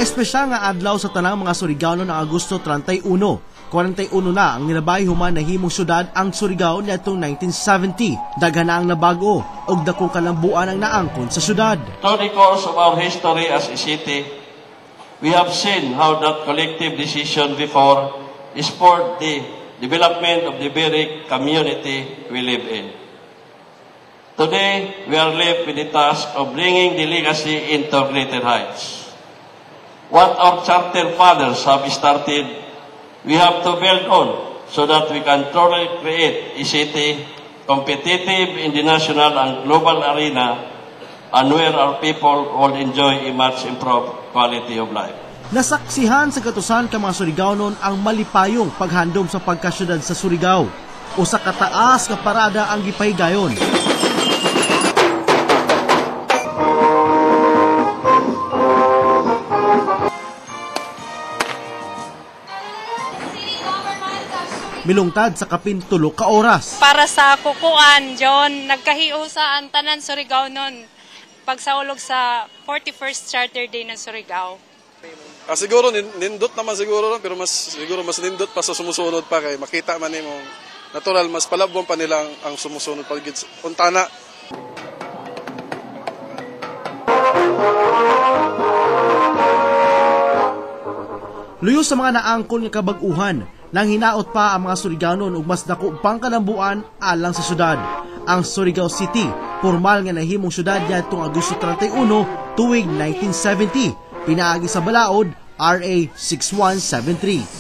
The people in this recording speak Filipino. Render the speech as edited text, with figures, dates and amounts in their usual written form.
Espesyal nga adlaw sa tanang mga Surigao ng Agosto 31. 41 na ang nilabay human na himong syudad ang Surigao niadtong 1970. Daghan na ang nabago ug dakong kalambuan ang naangkon sa syudad. Through the course of our history as a city, we have seen how that collective decision before spurred the development of the very community we live in. Today, we are left with the task of bringing the legacy into greater heights. What our charter fathers have started, we have to build on so that we can truly create a city competitive in the national and global arena and where our people will enjoy a much improved quality of life. Nasaksihan sa katusan ka mga Surigaonon ang malipayong paghandom sa pagkasyudad sa Surigao o sa kataas nga parada ang gipahigayon. Milungtad sa kapintulo ka oras. Para sa kukuan, John, nagkahiusa ang tanan Surigao nun pagsaulog sa 41st Charter Day ng Surigao. Siguro nindot naman siguro, pero siguro mas nindot pa sa sumusunod pa kay makita man nimo natural mas palabong pa nila ang sumusunod pagid untana. Luyo sa mga naangkon nga kabag-uhan, nang hinaot pa ang mga Surigaonon ug mas dako pang kalambuan alang sa syudad. Ang Surigao City, formal nga nahimong syudad niadtong Agosto 31 tuig 1970, pinaagi sa balaod RA 6173.